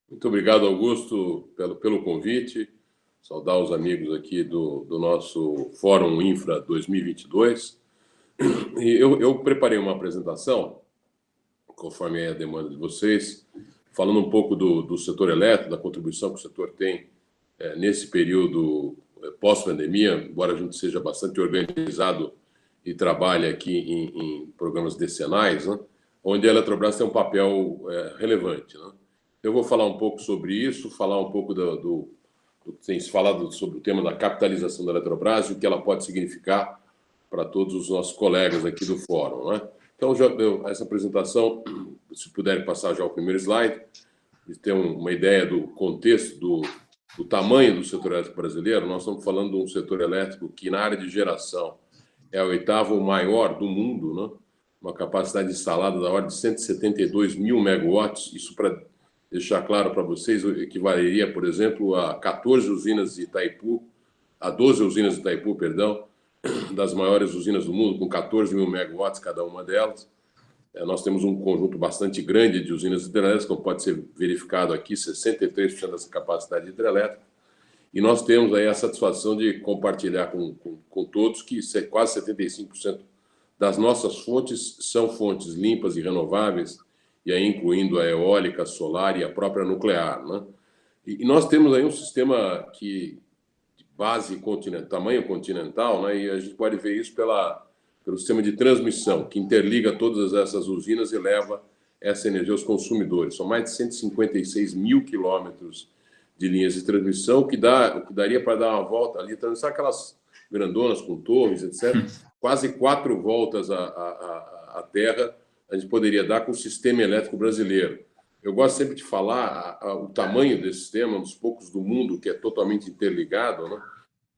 Muito obrigado, Augusto, pelo convite. Saudar os amigos aqui do nosso Fórum Infra 2022. Eu preparei uma apresentação, conforme é a demanda de vocês, falando um pouco do setor elétrico, da contribuição que o setor tem nesse período pós-pandemia, embora a gente seja bastante organizado e trabalhe aqui em programas decenais, né, onde a Eletrobras tem um papel relevante, né? Eu vou falar um pouco sobre isso, falar um pouco do que tem se falado sobre o tema da capitalização da Eletrobras e o que ela pode significar para todos os nossos colegas aqui do fórum, né? Então, essa apresentação, se puderem passar já o primeiro slide, ter uma ideia do contexto, do tamanho do setor elétrico brasileiro. Nós estamos falando de um setor elétrico que, na área de geração, é o oitavo maior do mundo, né? Uma capacidade instalada da ordem de 172 mil megawatts. Isso, para deixar claro para vocês, equivaleria, por exemplo, a 14 usinas de Itaipu, a 12 usinas de Itaipu, perdão, das maiores usinas do mundo, com 14 mil megawatts cada uma delas. Nós temos um conjunto bastante grande de usinas hidrelétricas, como pode ser verificado aqui, 63% dessa capacidade hidrelétrica. E nós temos aí a satisfação de compartilhar com todos que quase 75% das nossas fontes são fontes limpas e renováveis, e aí incluindo a eólica, a solar e a própria nuclear, né? E nós temos aí um sistema de base continental, tamanho continental, né? E a gente pode ver isso pelo sistema de transmissão, que interliga todas essas usinas e leva essa energia aos consumidores. São mais de 156 mil quilômetros de linhas de transmissão, o que daria para dar uma volta ali, sabe aquelas grandonas com torres, etc. Quase 4 voltas à Terra a gente poderia dar com o sistema elétrico brasileiro. Eu gosto sempre de falar o tamanho desse sistema, um dos poucos do mundo que é totalmente interligado, né?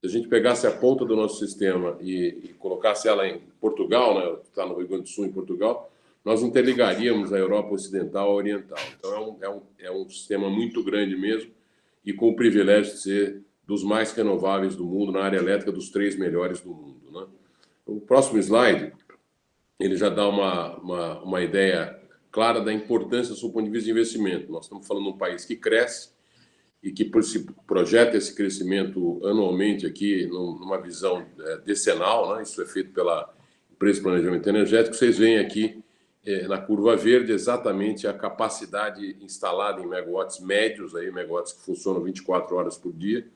Se a gente pegasse a ponta do nosso sistema e colocasse ela em Portugal, né, está no Rio Grande do Sul, em Portugal, nós interligaríamos a Europa Ocidental à Oriental. Então, é um sistema muito grande mesmo e com o privilégio de ser dos mais renováveis do mundo, na área elétrica, dos 3 melhores do mundo, né? O próximo slide, ele já dá uma ideia clara da importância do ponto de vista de investimento. Nós estamos falando de um país que cresce e que se projeta esse crescimento anualmente aqui numa visão decenal, né? Isso é feito pela Empresa de Planejamento Energético. Vocês veem aqui na curva verde exatamente a capacidade instalada em megawatts médios, aí, megawatts que funcionam 24 horas por dia.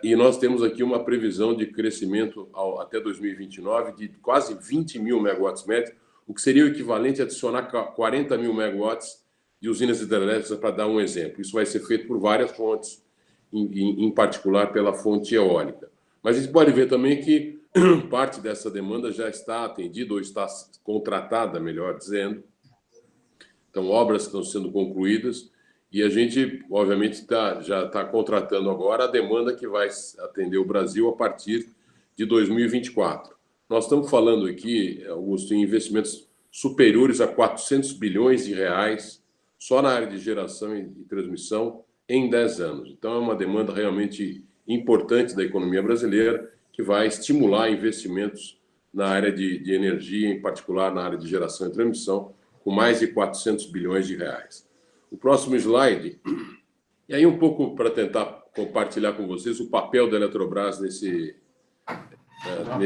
E nós temos aqui uma previsão de crescimento até 2029 de quase 20 mil megawatts médios, o que seria o equivalente a adicionar 40 mil megawatts de usinas hidrelétricas, para dar um exemplo. Isso vai ser feito por várias fontes, em particular pela fonte eólica. Mas a gente pode ver também que parte dessa demanda já está atendida ou está contratada, melhor dizendo. Então, obras estão sendo concluídas e a gente, obviamente, já está contratando agora a demanda que vai atender o Brasil a partir de 2024. Nós estamos falando aqui, Augusto, em investimentos superiores a 400 bilhões de reais só na área de geração e transmissão em 10 anos. Então, é uma demanda realmente importante da economia brasileira que vai estimular investimentos na área de energia, em particular na área de geração e transmissão, com mais de 400 bilhões de reais. O próximo slide, e aí um pouco para tentar compartilhar com vocês o papel da Eletrobras nesse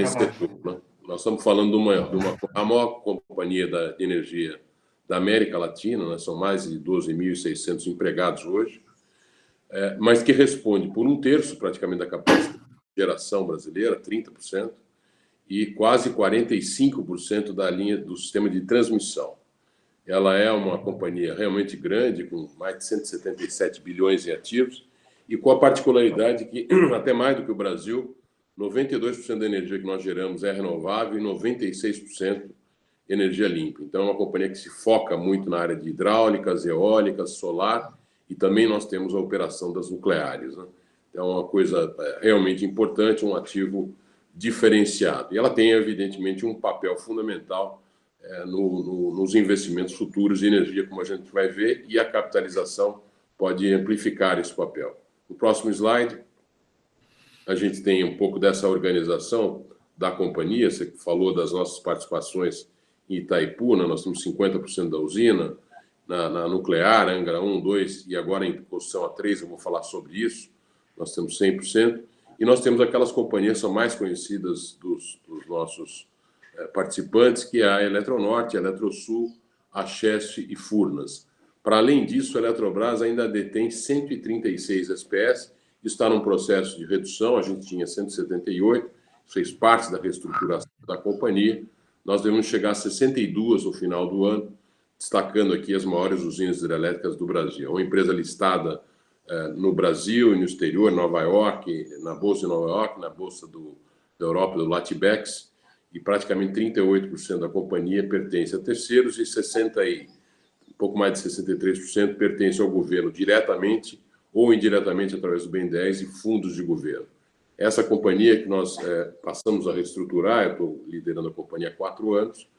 setor, né? Nós estamos falando de a maior companhia de energia da América Latina, né? São mais de 12.600 empregados hoje, mas que responde por 1/3 praticamente da capacidade de geração brasileira, 30%, e quase 45% da linha do sistema de transmissão. Ela é uma companhia realmente grande, com mais de 177 bilhões em ativos, e com a particularidade que, até mais do que o Brasil, 92% da energia que nós geramos é renovável e 96% energia limpa. Então, é uma companhia que se foca muito na área de hidráulicas, eólicas, solar, e também nós temos a operação das nucleares, né? Então, é uma coisa realmente importante, um ativo diferenciado. E ela tem, evidentemente, um papel fundamental nos investimentos futuros de energia, como a gente vai ver, e a capitalização pode amplificar esse papel. No próximo slide, a gente tem um pouco dessa organização da companhia. Você falou das nossas participações em Itaipu, né? Nós temos 50% da usina, na nuclear, Angra 1, 2 e agora em construção a 3, eu vou falar sobre isso. Nós temos 100%. E nós temos aquelas companhias que são mais conhecidas dos nossos participantes, que é a Eletronorte, a Eletrosul, a Chesf e Furnas. Para além disso, a Eletrobras ainda detém 136 SPS, está num processo de redução, a gente tinha 178, fez parte da reestruturação da companhia. Nós devemos chegar a 62 no final do ano, destacando aqui as maiores usinas hidrelétricas do Brasil. É uma empresa listada no Brasil e no exterior, em Nova York, na Bolsa de Nova York, na Bolsa da Europa, do Latibex, e praticamente 38% da companhia pertence a terceiros e um pouco mais de 63% pertence ao governo diretamente ou indiretamente através do BNDES e fundos de governo. Essa companhia que nós passamos a reestruturar, eu estou liderando a companhia há 4 anos,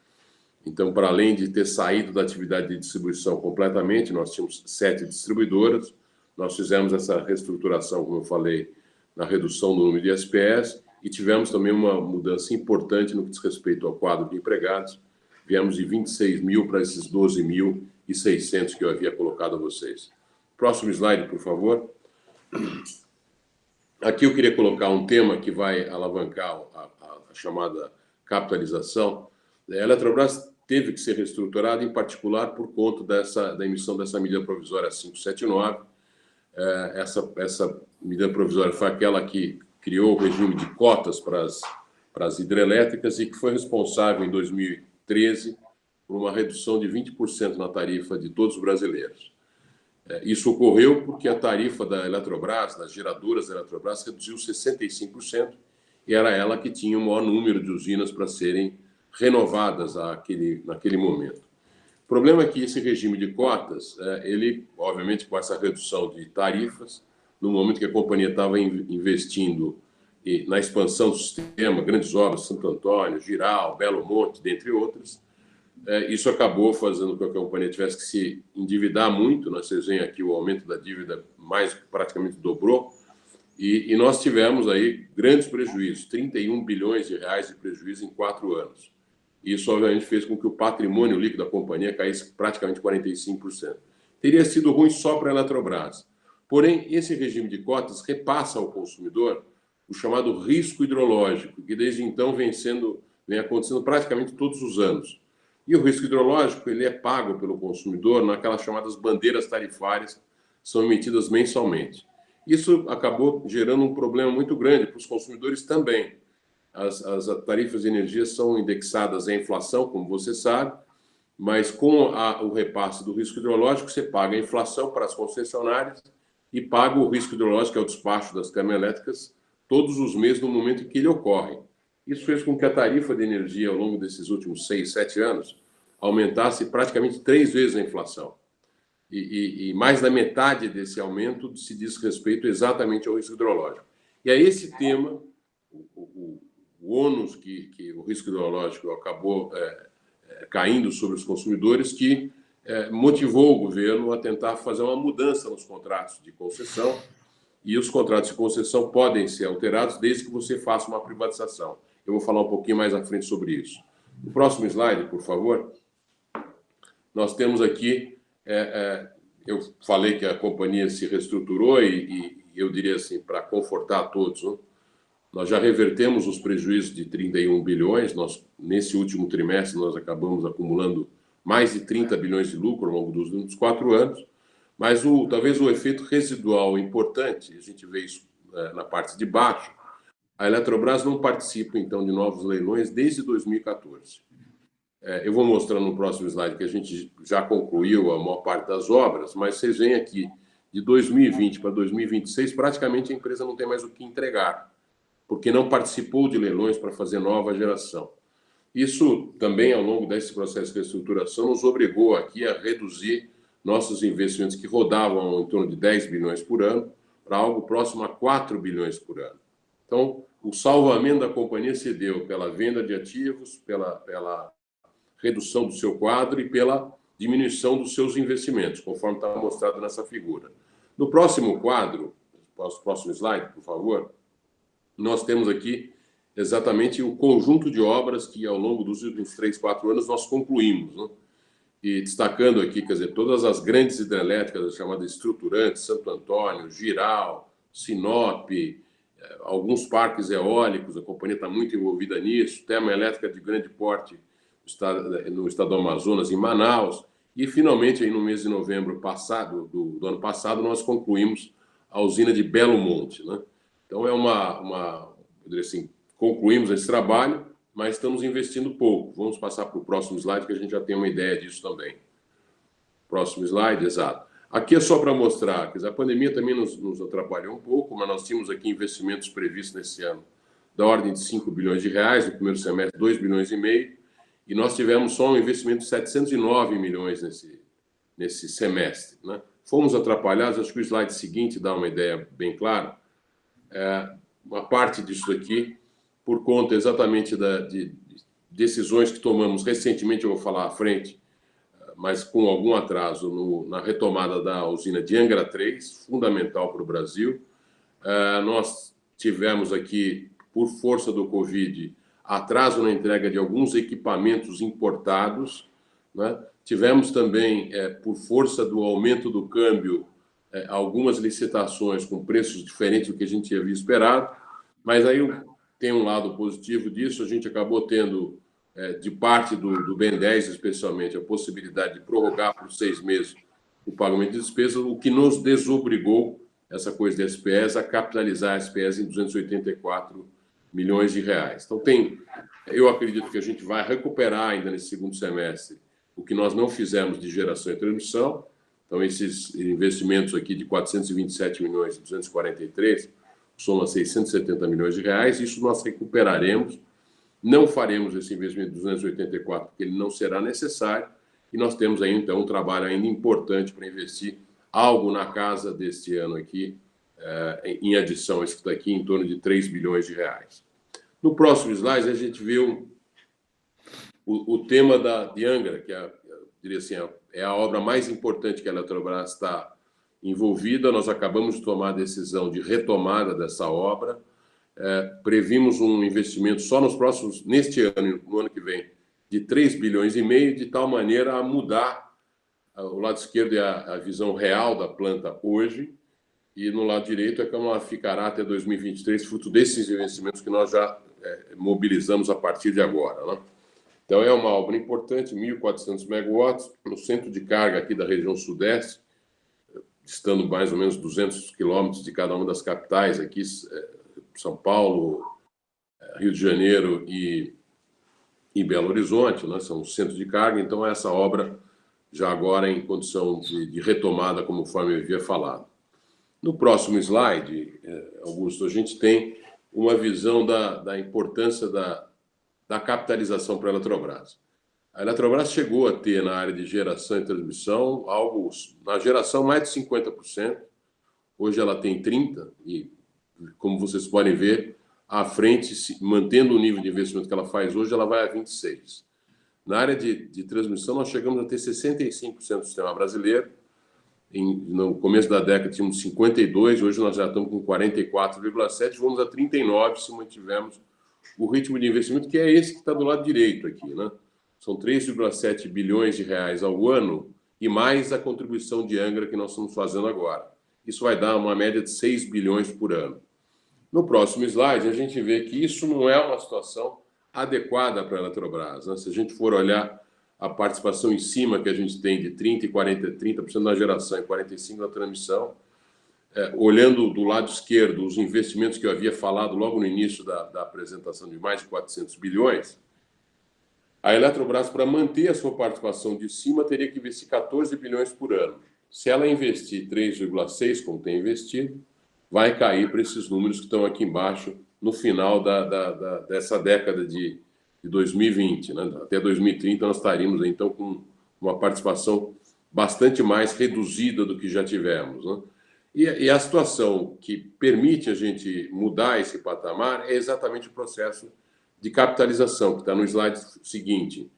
então, para além de ter saído da atividade de distribuição completamente, nós tínhamos 7 distribuidoras, nós fizemos essa reestruturação, como eu falei, na redução do número de SPS e tivemos também uma mudança importante no que diz respeito ao quadro de empregados. Viemos de 26 mil para esses 12.600 que eu havia colocado a vocês. Próximo slide, por favor. Aqui eu queria colocar um tema que vai alavancar a chamada capitalização. A Eletrobras teve que ser reestruturada, em particular, por conta da emissão dessa medida provisória 579. Essa medida provisória foi aquela que criou o regime de cotas para as hidrelétricas e que foi responsável, em 2013, por uma redução de 20% na tarifa de todos os brasileiros. Isso ocorreu porque a tarifa da Eletrobras, das geradoras da Eletrobras, reduziu 65% e era ela que tinha o maior número de usinas para serem renovadas naquele momento. O problema é que esse regime de cotas, ele, obviamente, com essa redução de tarifas, no momento que a companhia estava investindo na expansão do sistema, grandes obras, Santo Antônio, Giral, Belo Monte, dentre outras, isso acabou fazendo com que a companhia tivesse que se endividar muito. Vocês veem aqui o aumento da dívida praticamente dobrou, e nós tivemos aí grandes prejuízos, 31 bilhões de reais de prejuízo em 4 anos. Isso, obviamente, fez com que o patrimônio líquido da companhia caísse praticamente 45%. Teria sido ruim só para a Eletrobras. Porém, esse regime de cotas repassa ao consumidor o chamado risco hidrológico, que desde então vem acontecendo praticamente todos os anos. E o risco hidrológico ele é pago pelo consumidor naquelas chamadas bandeiras tarifárias, que são emitidas mensalmente. Isso acabou gerando um problema muito grande para os consumidores também. As tarifas de energia são indexadas à inflação, como você sabe, mas com o repasse do risco hidrológico, você paga a inflação para as concessionárias e paga o risco hidrológico, que é o despacho das termoelétricas, todos os meses no momento em que ele ocorre. Isso fez com que a tarifa de energia, ao longo desses últimos 6, 7 anos, aumentasse praticamente 3 vezes a inflação. E mais da metade desse aumento se diz respeito exatamente ao risco hidrológico. E é esse tema, o ônus que o risco hidrológico acabou caindo sobre os consumidores, que motivou o governo a tentar fazer uma mudança nos contratos de concessão, e os contratos de concessão podem ser alterados desde que você faça uma privatização. Eu vou falar um pouquinho mais à frente sobre isso. No próximo slide, por favor, nós temos aqui, eu falei que a companhia se reestruturou e eu diria assim, para confortar todos, né? Nós já revertemos os prejuízos de 31 bilhões, nesse último trimestre nós acabamos acumulando mais de 30 bilhões de lucro ao longo dos últimos 4 anos, mas talvez o efeito residual importante, a gente vê isso na parte de baixo, a Eletrobras não participa, então, de novos leilões desde 2014. Eu vou mostrar no próximo slide que a gente já concluiu a maior parte das obras, mas vocês veem aqui, de 2020 para 2026, praticamente a empresa não tem mais o que entregar, porque não participou de leilões para fazer nova geração. Isso também, ao longo desse processo de reestruturação, nos obrigou aqui a reduzir nossos investimentos que rodavam em torno de 10 bilhões por ano para algo próximo a 4 bilhões por ano. Então, o salvamento da companhia se deu pela venda de ativos, pela redução do seu quadro e pela diminuição dos seus investimentos, conforme está mostrado nessa figura. No próximo quadro, próximo slide, por favor, nós temos aqui exatamente o conjunto de obras que, ao longo dos últimos 3, 4 anos, nós concluímos, né? e destacando aqui, quer dizer, todas as grandes hidrelétricas, as chamadas estruturantes, Santo Antônio, Jirau, Sinop, alguns parques eólicos, a companhia está muito envolvida nisso, termoelétrica de grande porte no estado do Amazonas, em Manaus, e finalmente, aí no mês de novembro passado, do ano passado, nós concluímos a usina de Belo Monte, né? Então, eu diria assim, concluímos esse trabalho, mas estamos investindo pouco. Vamos passar para o próximo slide, que a gente já tem uma ideia disso também. Próximo slide, exato. Aqui é só para mostrar, quer dizer, a pandemia também nos atrapalhou um pouco, mas nós tínhamos aqui investimentos previstos nesse ano da ordem de 5 bilhões de reais, no primeiro semestre 2 bilhões e meio, e nós tivemos só um investimento de 709 milhões nesse semestre, né? Fomos atrapalhados, acho que o slide seguinte dá uma ideia bem clara. Uma parte disso aqui, por conta exatamente de decisões que tomamos recentemente, eu vou falar à frente, mas com algum atraso na retomada da usina de Angra 3, fundamental para o Brasil. Nós tivemos aqui, por força do Covid, atraso na entrega de alguns equipamentos importados, né? Tivemos também, por força do aumento do câmbio, algumas licitações com preços diferentes do que a gente havia esperado, mas aí tem um lado positivo disso, a gente acabou tendo, de parte do BNDES, especialmente, a possibilidade de prorrogar por 6 meses o pagamento de despesas, o que nos desobrigou, essa coisa de SPS, a capitalizar a SPS em 284 milhões de reais. Então, eu acredito que a gente vai recuperar ainda nesse segundo semestre o que nós não fizemos de geração e transmissão. Então, esses investimentos aqui de 427 milhões e 243 soma 670 milhões de reais. Isso nós recuperaremos. Não faremos esse investimento de 284, porque ele não será necessário. E nós temos aí, então, um trabalho ainda importante para investir algo na casa deste ano aqui, em adição a isso que está aqui, em torno de 3 bilhões de reais. No próximo slide, a gente viu o tema de Angra, que eu diria assim, é a obra mais importante que a Eletrobras está envolvida. Nós acabamos de tomar a decisão de retomada dessa obra. Previmos um investimento só neste ano e no ano que vem, de 3 bilhões e meio, de tal maneira a mudar. O lado esquerdo é a visão real da planta hoje, e no lado direito é como ela ficará até 2023, fruto desses investimentos que nós já mobilizamos a partir de agora, né? Então, é uma obra importante, 1.400 megawatts, no centro de carga aqui da região sudeste, estando mais ou menos 200 quilômetros de cada uma das capitais aqui, São Paulo, Rio de Janeiro e Belo Horizonte, né? São os centros de carga. Então, essa obra já agora em condição de retomada, conforme eu havia falado. No próximo slide, Augusto, a gente tem uma visão da importância da capitalização para a Eletrobras. A Eletrobras chegou a ter, na área de geração e transmissão, algo, na geração, mais de 50%. Hoje ela tem 30%, e, como vocês podem ver, à frente, mantendo o nível de investimento que ela faz hoje, ela vai a 26%. Na área de transmissão, nós chegamos a ter 65% do sistema brasileiro. No começo da década, tínhamos 52%, hoje nós já estamos com 44,7%, vamos a 39% se mantivermos o ritmo de investimento, que é esse que está do lado direito aqui, né? São 3,7 bilhões de reais ao ano e mais a contribuição de Angra que nós estamos fazendo agora. Isso vai dar uma média de 6 bilhões por ano. No próximo slide, a gente vê que isso não é uma situação adequada para a Eletrobras, né? Se a gente for olhar a participação em cima que a gente tem de 30% e 40%, 30% na geração e 45% na transmissão, olhando do lado esquerdo os investimentos que eu havia falado logo no início da apresentação de mais de 400 bilhões, a Eletrobras, para manter a sua participação de cima, teria que investir 14 bilhões por ano. Se ela investir 3,6, como tem investido, vai cair para esses números que estão aqui embaixo no final dessa década de 2020. Né? Até 2030, nós estaríamos, então, com uma participação bastante mais reduzida do que já tivemos, né? E a situação que permite a gente mudar esse patamar é exatamente o processo de capitalização, que está no slide seguinte.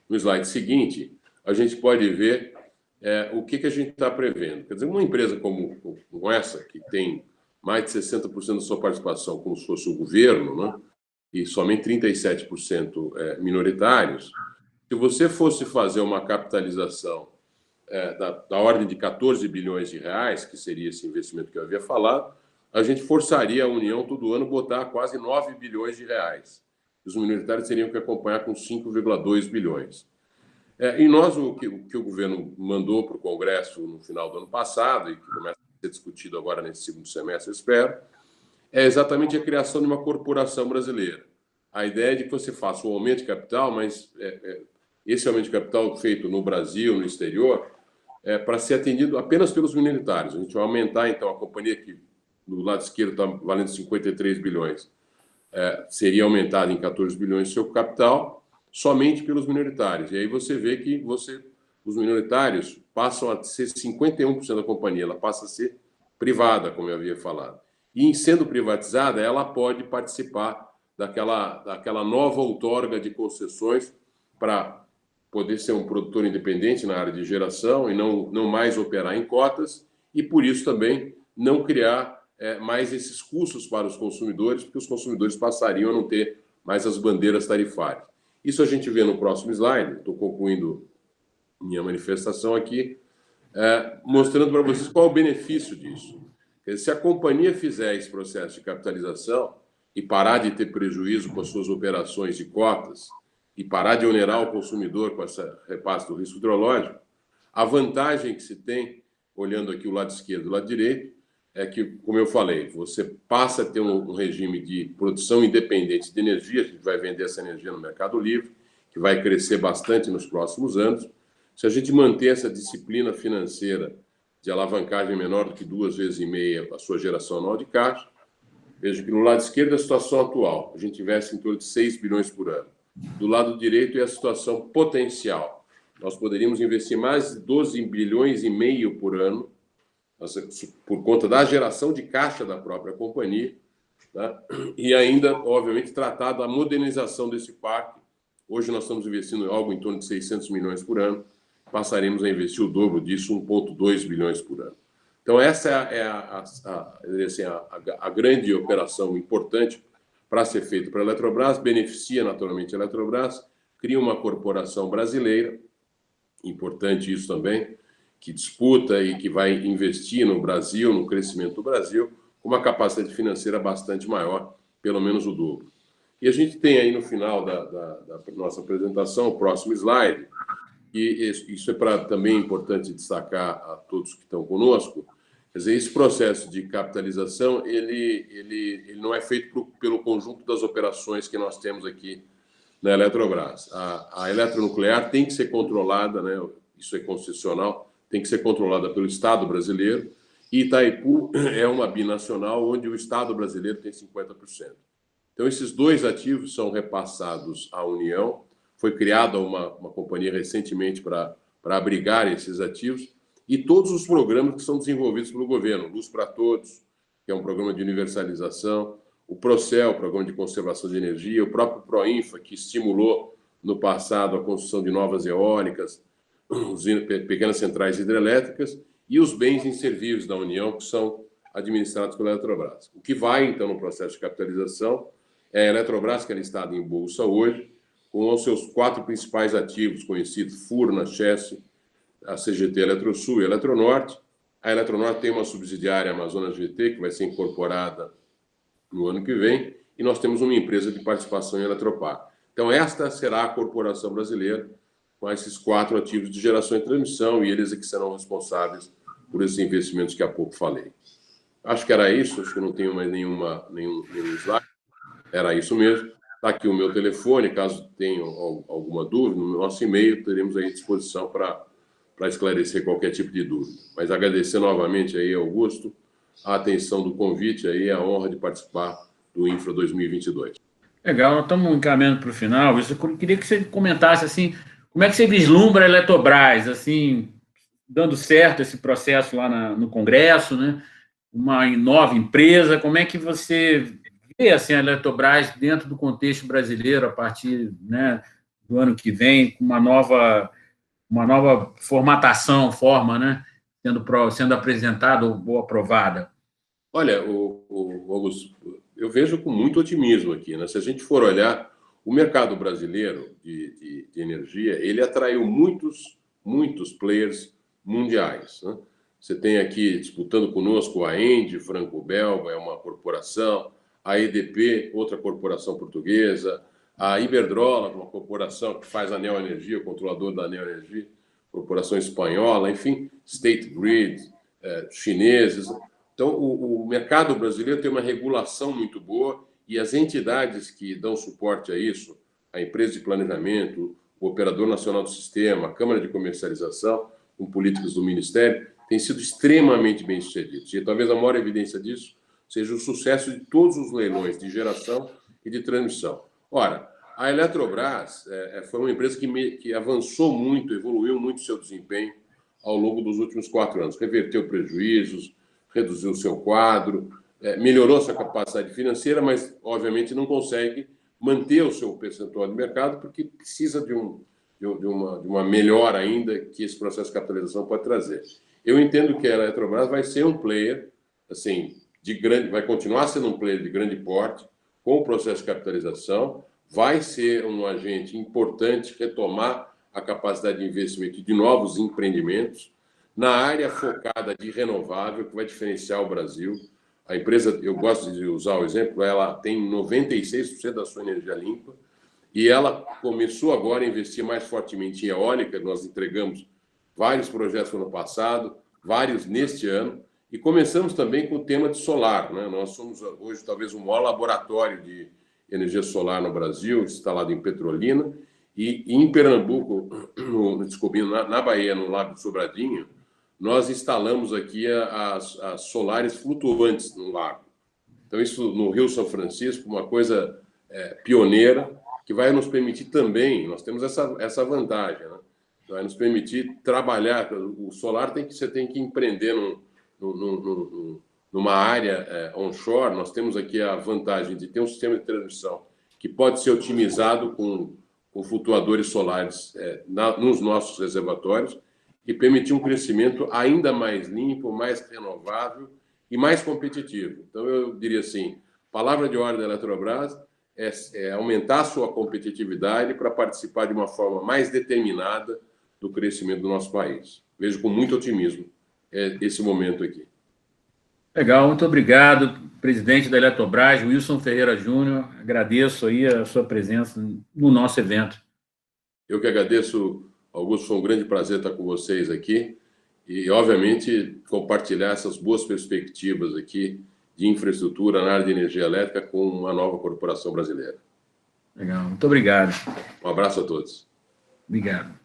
No slide seguinte, a gente pode ver o que a gente está prevendo. Quer dizer, uma empresa como essa, que tem mais de 60% da sua participação como se fosse o governo, né, e somente 37% minoritários, se você fosse fazer uma capitalização da ordem de 14 bilhões de reais, que seria esse investimento que eu havia falado, a gente forçaria a União todo ano a botar quase 9 bilhões de reais. Os minoritários teriam que acompanhar com 5,2 bilhões. E nós, o que o governo mandou para o Congresso no final do ano passado, e que começa a ser discutido agora nesse segundo semestre, eu espero, é exatamente a criação de uma corporação brasileira. A ideia é de que você faça um aumento de capital, mas esse aumento de capital feito no Brasil, no exterior, para ser atendido apenas pelos minoritários. A gente vai aumentar, então, a companhia que do lado esquerdo está valendo 53 bilhões, seria aumentada em 14 bilhões seu capital, somente pelos minoritários. E aí você vê que os minoritários passam a ser 51% da companhia, ela passa a ser privada, como eu havia falado. E, em sendo privatizada, ela pode participar daquela nova outorga de concessões para poder ser um produtor independente na área de geração e não mais operar em cotas, e, por isso, também não criar mais esses custos para os consumidores, porque os consumidores passariam a não ter mais as bandeiras tarifárias. Isso a gente vê no próximo slide, estou concluindo minha manifestação aqui, mostrando para vocês qual é o benefício disso. Quer dizer, se a companhia fizer esse processo de capitalização e parar de ter prejuízo com as suas operações de cotas e parar de onerar o consumidor com essa repasse do risco hidrológico, a vantagem que se tem, olhando aqui o lado esquerdo e o lado direito, é que, como eu falei, você passa a ter um regime de produção independente de energia, a gente vai vender essa energia no Mercado Livre, que vai crescer bastante nos próximos anos. Se a gente manter essa disciplina financeira de alavancagem menor do que 2,5 vezes a sua geração anual de caixa, veja que no lado esquerdo é a situação atual, a gente investe em torno de 6 bilhões por ano. Do lado direito é a situação potencial. Nós poderíamos investir mais de 12 bilhões e meio por ano, por conta da geração de caixa da própria companhia, tá? E ainda, obviamente, tratar da modernização desse parque. Hoje nós estamos investindo algo em torno de 600 milhões por ano, passaremos a investir o dobro disso, 1,2 bilhões por ano. Então, essa é a grande operação importante para ser feita para a Eletrobras, beneficia naturalmente a Eletrobras, cria uma corporação brasileira, importante isso também, que disputa e que vai investir no Brasil, no crescimento do Brasil, com uma capacidade financeira bastante maior, pelo menos o dobro. E a gente tem aí no final da nossa apresentação, o próximo slide, e isso é também importante destacar a todos que estão conosco. Quer dizer, esse processo de capitalização, ele não é feito pelo conjunto das operações que nós temos aqui na Eletrobras. A eletronuclear tem que ser controlada, né? Isso é constitucional, tem que ser controlada pelo Estado brasileiro, e Itaipu é uma binacional onde o Estado brasileiro tem 50%. Então, esses dois ativos são repassados à União. Foi criada uma companhia recentemente para abrigar esses ativos, e todos os programas que são desenvolvidos pelo governo, Luz para Todos, que é um programa de universalização, o Procel, o Programa de Conservação de Energia, o próprio Proinfa, que estimulou no passado a construção de novas eólicas, pequenas centrais hidrelétricas, e os bens inservíveis da União, que são administrados pela Eletrobras. O que vai, então, no processo de capitalização é a Eletrobras, que é listada em bolsa hoje, com os seus 4 principais ativos conhecidos, Furna, Chesf, a CGT Eletrosul e a Eletronorte. A Eletronorte tem uma subsidiária, a Amazonas GT, que vai ser incorporada no ano que vem, e nós temos uma empresa de participação em Eletropar. Então, esta será a corporação brasileira, com esses 4 ativos de geração e transmissão, e eles é que serão responsáveis por esses investimentos que há pouco falei. Acho que era isso, acho que não tenho mais nenhum slide. Era isso mesmo. Está aqui o meu telefone, caso tenham alguma dúvida, no nosso e-mail, teremos aí à disposição para esclarecer qualquer tipo de dúvida. Mas agradecer novamente aí, Augusto, a atenção do convite, aí, a honra de participar do Infra 2022. Legal, nós estamos encaminhando para o final. Eu queria que você comentasse assim, como é que você vislumbra a Eletrobras, assim, dando certo esse processo lá no Congresso, né? Uma nova empresa, como é que você vê assim, a Eletrobras dentro do contexto brasileiro a partir, né, do ano que vem, com uma nova forma, né, sendo apresentada ou aprovada? Olha, Augusto, eu vejo com muito otimismo aqui, né? Se a gente for olhar O mercado brasileiro de energia, ele atraiu muitos players mundiais, né? Você tem aqui disputando conosco a Engie, franco-belga, é uma corporação, a EDP, outra corporação portuguesa, a Iberdrola, uma corporação que faz a Neoenergia, o controlador da Neoenergia, corporação espanhola, enfim, State Grid, chineses. Então, o mercado brasileiro tem uma regulação muito boa e as entidades que dão suporte a isso, a empresa de planejamento, o Operador Nacional do Sistema, a Câmara de Comercialização, com políticas do Ministério, têm sido extremamente bem-sucedidos. E talvez a maior evidência disso seja o sucesso de todos os leilões de geração e de transmissão. Ora, a Eletrobras foi uma empresa que avançou muito, evoluiu muito seu desempenho ao longo dos últimos 4 anos. Reverteu prejuízos, reduziu o seu quadro, melhorou sua capacidade financeira, mas, obviamente, não consegue manter o seu percentual de mercado porque precisa de uma melhora ainda que esse processo de capitalização pode trazer. Eu entendo que a Eletrobras vai ser um player, assim, vai continuar sendo um player de grande porte, com o processo de capitalização, vai ser um agente importante retomar a capacidade de investimento de novos empreendimentos na área focada de renovável, que vai diferenciar o Brasil. A empresa, eu gosto de usar o exemplo, ela tem 96% da sua energia limpa e ela começou agora a investir mais fortemente em eólica. Nós entregamos vários projetos no ano passado, vários neste ano, e começamos também com o tema de solar, né? Nós somos hoje talvez o maior laboratório de energia solar no Brasil, instalado em Petrolina, e em Pernambuco, na Bahia, no Lago de Sobradinho, nós instalamos aqui as solares flutuantes no lago. Então, isso no Rio São Francisco, uma coisa pioneira, que vai nos permitir também, nós temos essa vantagem, né? Vai nos permitir trabalhar. O solar você tem que empreender numa área onshore. Nós temos aqui a vantagem de ter um sistema de transmissão que pode ser otimizado com flutuadores solares nos nossos reservatórios e permitir um crescimento ainda mais limpo, mais renovável e mais competitivo. Então, eu diria assim, palavra de ordem da Eletrobras é aumentar a sua competitividade para participar de uma forma mais determinada do crescimento do nosso país. Vejo com muito otimismo esse momento aqui. Legal, muito obrigado, presidente da Eletrobras, Wilson Ferreira Júnior. Agradeço aí a sua presença no nosso evento. Eu que agradeço, Augusto, foi um grande prazer estar com vocês aqui e, obviamente, compartilhar essas boas perspectivas aqui de infraestrutura na área de energia elétrica com uma nova corporação brasileira. Legal, muito obrigado. Um abraço a todos. Obrigado.